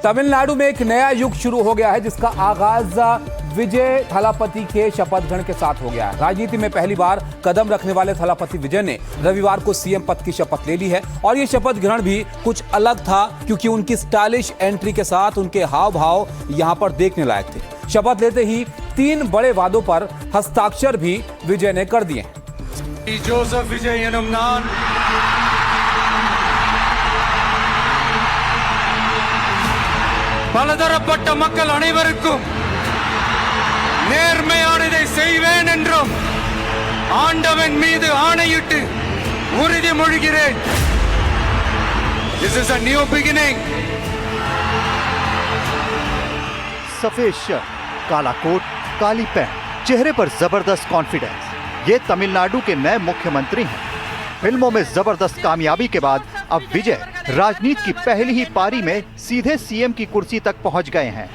तमिलनाडु में एक नया युग शुरू हो गया है, जिसका आगाज विजय थलापति के शपथ ग्रहण के साथ हो गया है। राजनीति में पहली बार कदम रखने वाले थलापति विजय ने रविवार को सीएम पद की शपथ ले ली है और ये शपथ ग्रहण भी कुछ अलग था, क्योंकि उनकी स्टाइलिश एंट्री के साथ उनके हाव भाव यहां पर देखने लायक थे। शपथ लेते ही 3 बड़े वादों पर हस्ताक्षर भी विजय ने कर दिए। जोसेफ विजय एनुम नान பலதரப்பட்ட மக்கள் அனைவருக்கும் நேர்மையானதை செய்வேன் என்றும் ஆண்டவன் மீது ஆணையிட்டு உறுதிமொழிகிறேன். This is a new beginning. सफेद शर्ट, काला कोट, काली पैंट, चेहरे पर जबरदस्त कॉन्फिडेंस। ये तमिलनाडु के नए मुख्यमंत्री हैं। फिल्मों में जबरदस्त कामयाबी के बाद अब विजय राजनीति की पहली ही पारी में सीधे सीएम की कुर्सी तक पहुंच गए हैं।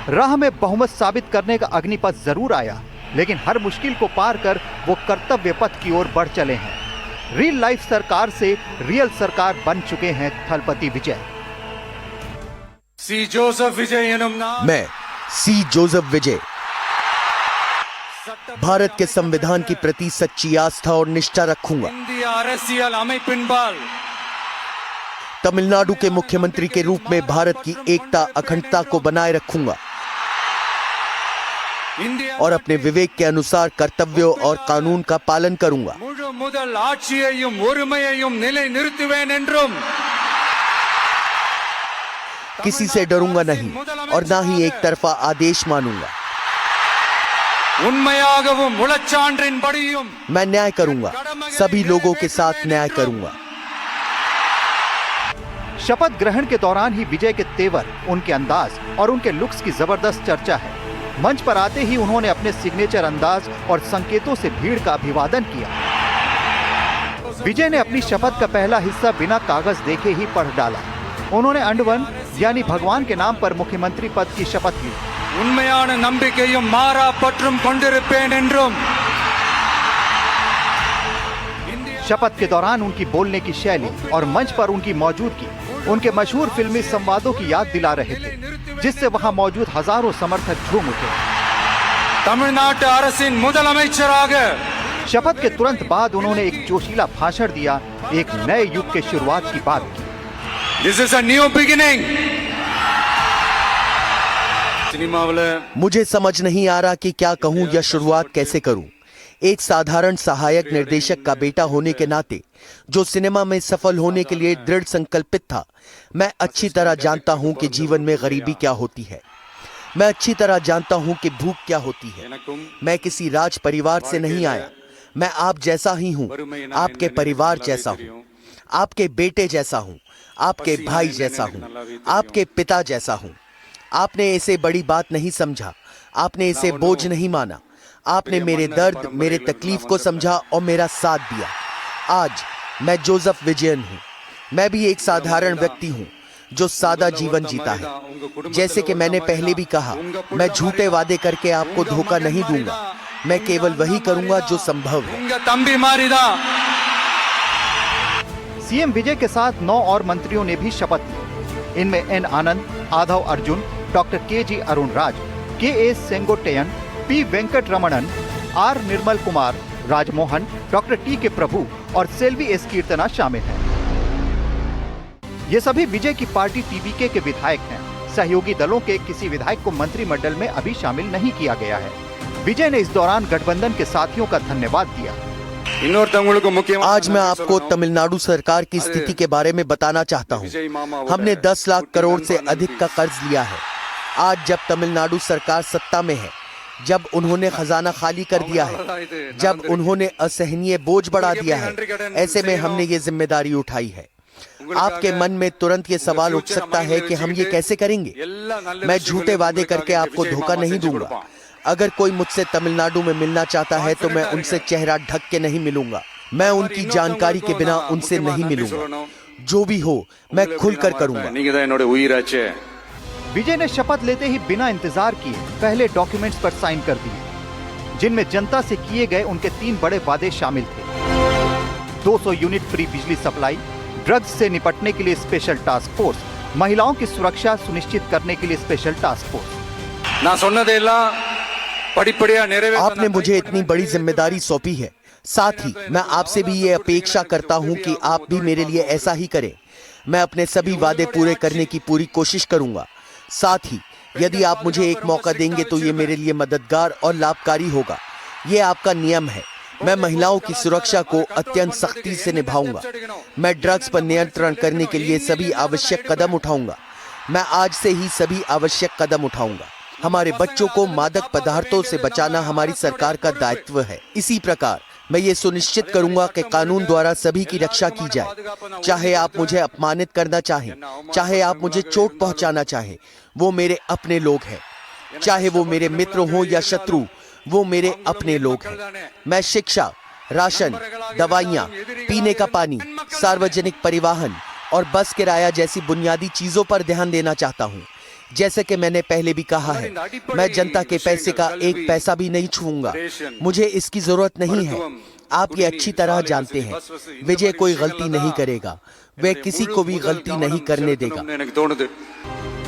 राह में बहुमत साबित करने का अग्निपथ जरूर आया, लेकिन हर मुश्किल को पार कर वो कर्तव्य पथ की ओर बढ़ चले हैं। रियल लाइफ सरकार से रियल सरकार बन चुके हैं थलपति विजय। सी जोसेफ विजय एनुम नान मैं सी जोसेफ विजय भारत के संविधान के प्रति सच्ची आस्था और निष्ठा रखूंगा। இந்திய அரசியல் அமைப்பின்பால் तमिलनाडु के मुख्यमंत्री के रूप में भारत की एकता अखंडता को बनाए रखूंगा और अपने विवेक के अनुसार कर्तव्यों और कानून का पालन करूंगा। முழு முதல் ஆட்சியையும் ஒருமையையும் நிலைநிறுத்துவேன் என்றும் किसी से डरूंगा नहीं और ना ही एक तरफा आदेश मानूंगा। உண்மையாகவும் முழச்சான்றின்படியும் मैं न्याय करूंगा, सभी लोगों के साथ न्याय करूंगा। शपथ ग्रहण के दौरान ही विजय के तेवर, उनके अंदाज और उनके लुक्स की जबरदस्त चर्चा है। मंच पर आते ही उन्होंने अपने सिग्नेचर अंदाज और संकेतों से भीड़ का अभिवादन किया। विजय ने अपनी शपथ का पहला हिस्सा बिना कागज देखे ही पढ़ डाला। उन्होंने अंडवन यानी भगवान के नाम पर मुख्यमंत्री पद की शपथ ली। உண்மையான நம்பிக்கையும் மாறா பற்றும் கொண்டிருப்பேன் என்றும் शपथ के दौरान उनकी बोलने की शैली और मंच पर उनकी मौजूदगी उनके मशहूर फिल्मी संवादों की याद दिला रहे थे, जिससे वहां मौजूद हजारों समर्थक झूम उठे। தமிழ்நாட்டு அரசின் முதலமைச்சராக शपथ के तुरंत बाद उन्होंने एक जोशीला भाषण दिया, एक नए युग के शुरुआत की बात की। This is a new beginning. मुझे समझ नहीं आ रहा कि क्या कहूं या शुरुआत कैसे करूं। एक साधारण सहायक निर्देशक का बेटा होने के नाते जो सिनेमा में सफल होने के लिए दृढ़ संकल्पित था, मैं अच्छी तरह जानता हूं कि जीवन में गरीबी क्या होती है। मैं अच्छी तरह जानता हूं कि भूख क्या होती है। मैं किसी राज परिवार से नहीं आया। मैं आप जैसा ही हूं, आपके परिवार जैसा हूं, आपके बेटे जैसा हूं, आपके भाई जैसा हूं, आपके पिता जैसा हूं। आपने इसे बड़ी बात नहीं समझा, आपने इसे बोझ नहीं माना। आपने मेरे दर्द, मेरे तकलीफ को समझा और मेरा साथ दिया। आज मैं जोसेफ विजयन हूं। मैं भी एक साधारण व्यक्ति हूं जो सादा जीवन जीता है। जैसे कि मैंने पहले भी कहा, मैं झूठे वादे करके आपको धोखा नहीं दूंगा। मैं केवल वही करूंगा जो संभव है। सीएम विजय के साथ 9 और मंत्रियों ने भी शपथ ली। इनमें N Anand, Aadhav Arjun, doctor K G. Arun Raj, K S. Sengottaiyan, P. Venkat Ramanan, R. Nirmal Kumar, Rajmohan, doctor T K. Prabhu और सेल्वी एस. कीर्तना शामिल हैं। ये सभी विजय की पार्टी टीवीके के विधायक हैं। सहयोगी दलों के किसी विधायक को मंत्रिमंडल में अभी शामिल नहीं किया गया है। विजय ने इस दौरान गठबंधन के साथियों का धन्यवाद दिया। आज मैं आपको तमिलनाडु सरकार की स्थिति के बारे में बताना चाहता हूँ। हमने 10 लाख करोड़ से अधिक का कर्ज लिया है। आज जब तमिलनाडु सरकार सत्ता में है, जब उन्होंने खजाना खाली कर दिया है, जब उन्होंने असहनीय बोझ बढ़ा दिया है, ऐसे में हमने ये जिम्मेदारी उठाई है। आपके मन में तुरंत ये सवाल उठ सकता है कि हम ये कैसे करेंगे। मैं झूठे वादे करके आपको धोखा नहीं दूंगा। अगर कोई मुझसे तमिलनाडु में मिलना चाहता है तो मैं उनसे चेहरा ढक के नहीं मिलूंगा। मैं उनकी जानकारी के बिना उनसे नहीं मिलूंगा। जो भी हो मैं खुलकर करूंगा। विजय ने शपथ लेते ही बिना इंतजार किए पहले डॉक्यूमेंट्स पर साइन कर दिए, जिनमें जनता से किए गए उनके 3 बड़े वादे शामिल थे। 200 यूनिट फ्री बिजली सप्लाई, ड्रग्स से निपटने के लिए स्पेशल टास्क फोर्स महिलाओं की सुरक्षा सुनिश्चित करने के लिए स्पेशल टास्क फोर्स। நான் சொன்னதெல்லாம் படிப்படியா நிறைவேற்ற आपने मुझे इतनी बड़ी जिम्मेदारी सौंपी है, साथ ही मैं आपसे भी ये अपेक्षा करता हूं कि आप भी मेरे लिए ऐसा ही करें। मैं अपने सभी वादे पूरे करने की पूरी कोशिश करूंगा। साथ ही यदि आप मुझे एक मौका देंगे तो ये मेरे लिए मददगार और लाभकारी होगा। ये आपका नियम है। मैं महिलाओं की सुरक्षा को अत्यंत सख्ती से निभाऊंगा। मैं ड्रग्स पर नियंत्रण करने के लिए सभी आवश्यक कदम उठाऊंगा। मैं आज से ही सभी आवश्यक कदम उठाऊंगा। हमारे बच्चों को मादक पदार्थों से बचाना हमारी सरकार का दायित्व है। इसी प्रकार मैं ये सुनिश्चित करूंगा कि कानून द्वारा सभी की रक्षा की जाए। चाहे आप मुझे अपमानित करना चाहें, चाहे आप मुझे चोट पहुंचाना चाहें, वो मेरे अपने लोग हैं। चाहे वो मेरे मित्र हों या शत्रु, वो मेरे अपने लोग हैं। मैं शिक्षा, राशन, दवाइयाँ, पीने का पानी, सार्वजनिक परिवहन और बस किराया जैसी बुनियादी चीजों पर ध्यान देना चाहता हूँ। जैसे कि मैंने पहले भी कहा है, मैं जनता के पैसे का एक पैसा भी नहीं छूऊंगा। मुझे इसकी जरूरत नहीं है। आप ये अच्छी तरह जानते हैं, विजय कोई गलती नहीं करेगा। वह किसी को भी गलती नहीं करने देगा।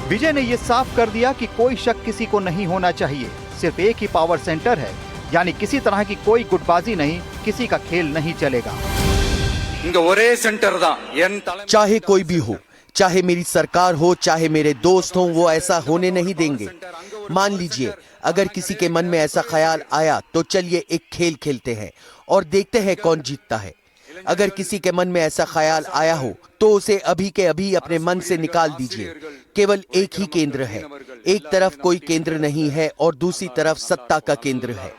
विजय ने ये साफ कर दिया कि कोई शक किसी को नहीं होना चाहिए। सिर्फ एक ही पावर सेंटर है, यानी किसी तरह की कोई गुटबाजी नहीं, किसी का खेल नहीं चलेगा। இங்க ஒரே சென்டர் தான் என் தலைமை चाहे कोई भी हो, चाहे मेरी सरकार हो, चाहे मेरे दोस्त हों, वो ऐसा होने नहीं देंगे। मान लीजिए अगर किसी के मन में ऐसा ख्याल आया तो चलिए एक खेल खेलते हैं और देखते हैं कौन जीतता है। अगर किसी के मन में ऐसा ख्याल आया हो तो उसे अभी के अभी अपने मन से निकाल दीजिए। केवल एक ही केंद्र है। एक तरफ कोई केंद्र नहीं है और दूसरी तरफ सत्ता का केंद्र है।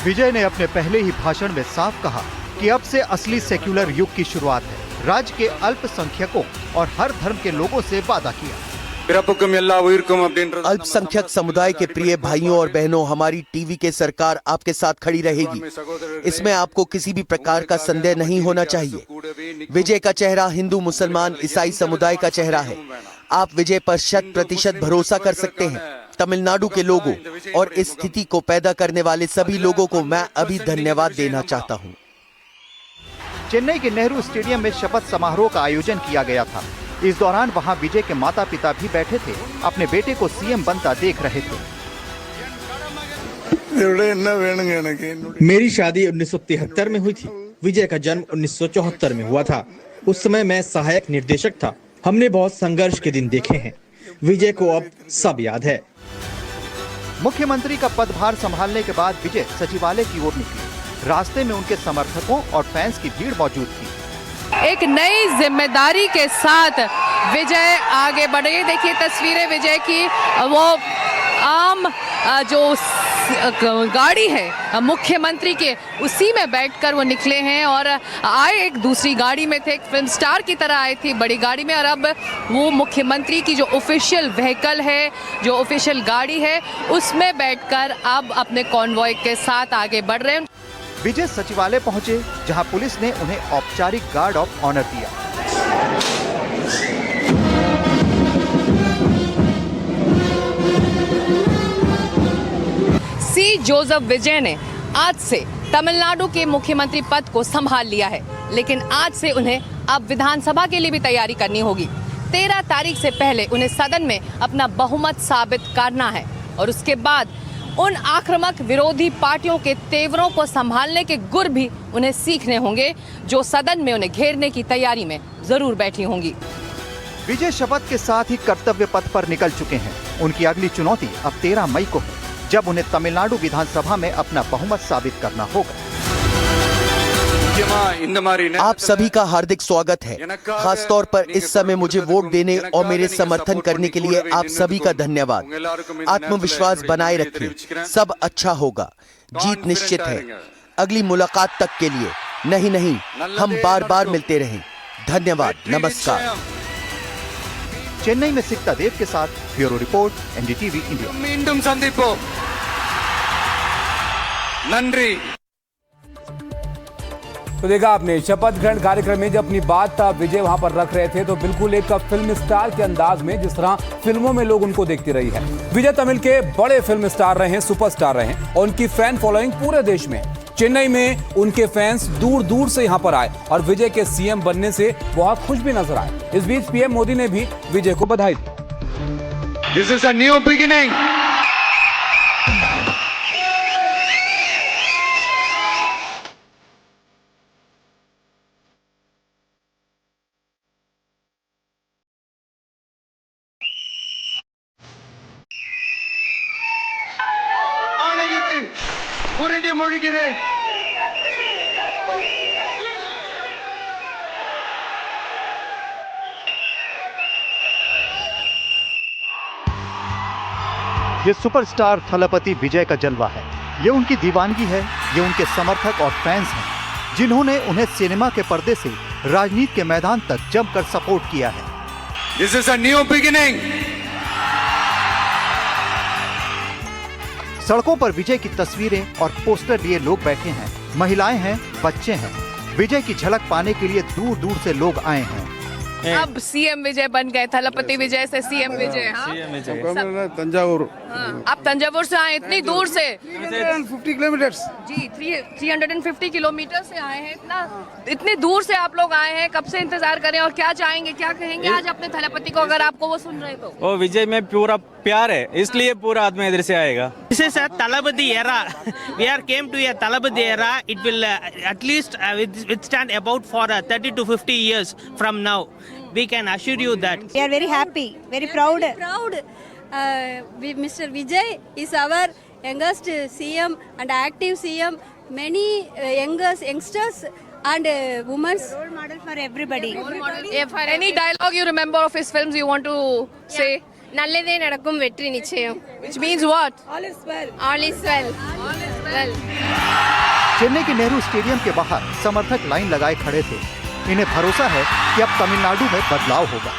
विजय ने अपने पहले ही भाषण में साफ कहा कि अब से असली सेक्युलर युग की शुरुआत है। राज्य के अल्पसंख्यकों और हर धर्म के लोगों से वादा किया। பிறப்புக்கும் எல்லா உயிருக்கும் அப்படின்றது अल्पसंख्यक समुदाय के प्रिय भाइयों और बहनों, हमारी टीवी के सरकार आपके साथ खड़ी रहेगी। इसमें आपको किसी भी प्रकार का संदेह नहीं होना चाहिए। विजय का चेहरा हिंदू, मुसलमान, ईसाई समुदाय का चेहरा है। आप विजय पर 100% भरोसा कर सकते हैं। तमिलनाडु के लोगों और इस स्थिति को पैदा करने वाले सभी लोगों को मैं अभी धन्यवाद देना चाहता हूँ। चेन्नई के नेहरू स्टेडियम में शपथ समारोह का आयोजन किया गया था। इस दौरान वहां विजय के माता पिता भी बैठे थे, अपने बेटे को सीएम बनता देख रहे थे। मेरी शादी 1973 में हुई थी। विजय का जन्म 1974 में हुआ था। उस समय मैं सहायक निर्देशक था। हमने बहुत संघर्ष के दिन देखे हैं। विजय को अब सब याद है। मुख्यमंत्री का पदभार संभालने के बाद विजय सचिवालय की ओर निकले। रास्ते में उनके समर्थकों और फैंस की भीड़ मौजूद थी। एक नई जिम्मेदारी के साथ विजय आगे बढ़े। देखिए तस्वीरें विजय की, वो आम जो गाड़ी है मुख्यमंत्री के, उसी में बैठकर वो निकले हैं और आए एक दूसरी गाड़ी में थे। एक फिल्म स्टार की तरह आए थे बड़ी गाड़ी में, और अब वो मुख्यमंत्री की जो ऑफिशियल व्हीकल है, जो ऑफिशियल गाड़ी है, उसमें बैठकर अब अपने कॉन्वॉय के साथ आगे बढ़ रहे हैं। विजय सचिवालय पहुंचे, जहां पुलिस ने उन्हें औपचारिक गार्ड ऑफ ऑनर दिया। सी जोसेफ विजय ने आज से तमिलनाडु के मुख्यमंत्री पद को संभाल लिया है, लेकिन आज से उन्हें अब विधानसभा के लिए भी तैयारी करनी होगी। 13 तारीख से पहले उन्हें सदन में अपना बहुमत साबित करना है और उसके बाद उन आक्रामक विरोधी पार्टियों के तेवरों को संभालने के गुर भी उन्हें सीखने होंगे, जो सदन में उन्हें घेरने की तैयारी में जरूर बैठी होंगी। विजय शपथ के साथ ही कर्तव्य पथ पर निकल चुके हैं। उनकी अगली चुनौती अब 13 मई को है, जब उन्हें तमिलनाडु विधानसभा में अपना बहुमत साबित करना होगा। आप सभी का हार्दिक स्वागत है। खासतौर पर इस समय मुझे वोट देने और मेरे समर्थन करने के लिए आप सभी का धन्यवाद। आत्मविश्वास बनाए रखिए, सब अच्छा होगा, जीत निश्चित है। अगली मुलाकात तक के लिए नहीं, हम बार बार मिलते रहें। धन्यवाद, नमस्कार। चेन्नई में सिक्ता देव के साथ ब्यूरो रिपोर्ट, एनडीटीवी इंडिया। மீண்டும் சந்திப்போம். நன்றி. तो देखा आपने, शपथ ग्रहण कार्यक्रम में जब अपनी बात विजय वहां पर रख रहे थे तो बिल्कुल एक फिल्म स्टार के अंदाज में, जिस तरह फिल्मों में लोग उनको देखते रही है। विजय तमिल के बड़े फिल्म स्टार रहे हैं, सुपरस्टार रहे हैं और उनकी फैन फॉलोइंग पूरे देश में है। चेन्नई में उनके फैंस दूर दूर से यहां पर आए और विजय के सीएम बनने से बहुत खुश भी नजर आए। इस बीच पीएम मोदी ने भी विजय को बधाई दी। This is a new beginning. ஆணையிட்டு உறுதி மொழிகிறேன். ये सुपरस्टार थलपति विजय का जलवा है। ये उनकी दीवानगी है। ये उनके समर्थक और फैंस हैं जिन्होंने उन्हें सिनेमा के पर्दे से राजनीति के मैदान तक जमकर सपोर्ट किया है। This is a new beginning. सड़कों पर विजय की तस्वीरें और पोस्टर लिए लोग बैठे हैं। महिलाएं हैं, बच्चे हैं। विजय की झलक पाने के लिए दूर दूर से लोग आए हैं। अब सीएम विजय बन गए, थलपति विजय से सीएम विजय। हाँ तंजावुर आप तंजावुर से आए, इतनी दूर से 350 किलोमीटर्स जी 350 किलोमीटर से आए हैं। इतनी दूर से आप लोग आए हैं, कब से इंतजार करें और क्या चाहेंगे, क्या कहेंगे आज अपने थलपति को अगर आपको वो सुन रहे तो? वो विजय में पूरा प्यार है, इसलिए पूरा आदमी इधर से आएगा। This is a Talabadi era. We are came to a Talabadi era. It will at least withstand about for 30 to 50 years from now. We can assure you that. We are very happy, very proud. Mr. Vijay is our youngest CM and active CM. Many youngsters and women. Role model for everybody. If any dialogue you remember of his films you want to say? நல்லதே நடக்கும் வெற்றி நிச்சயம். Which means what? All is well. All is well. All is well. Chennai के Nehru stadium के बाहर समर्थक line लगाए खड़े थे। इन्हें भरोसा है कि अब तमिलनाडु में बदलाव होगा।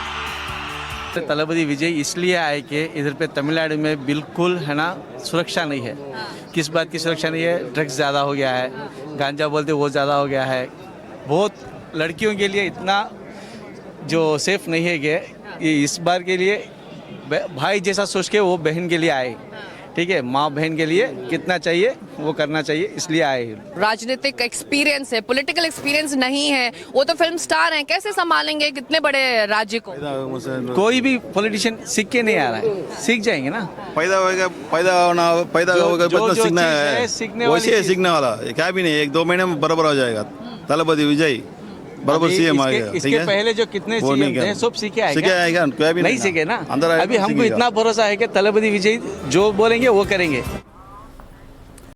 तलपति विजय इसलिए आए कि इधर पे तमिलनाडु में बिल्कुल है ना सुरक्षा नहीं है। किस बात की सुरक्षा नहीं है? ड्रग्स ज़्यादा हो गया है, गांजा बोलते वो ज़्यादा हो गया है। बहुत लड़कियों के लिए इतना जो सेफ नहीं है कि इस बार के लिए भाई जैसा सोच के वो बहन के लिए आए। ठीक है, माँ बहन के लिए कितना चाहिए वो करना चाहिए, इसलिए आए। राजनीतिक एक्सपीरियंस है, पॉलिटिकल एक्सपीरियंस नहीं है, वो तो फिल्म स्टार हैं, कैसे संभालेंगे कितने बड़े राज्य को? कोई भी पॉलिटिशियन सीख के नहीं आ रहा है, सीख जाएंगे ना। पैदा होगा सीखना है, सीखने वैसे है सीखने वाला। क्या भी नहीं, 1-2 महीने में बराबर हो जाएगा। तलपति विजय बराबर सीएम आ गया। इसके पहले जो कितने सीएम थे सब सीखे आएगा, क्या भी नहीं सीखे ना। अंदर अभी हमको इतना भरोसा है कि तलपति विजय जो बोलेंगे वो करेंगे।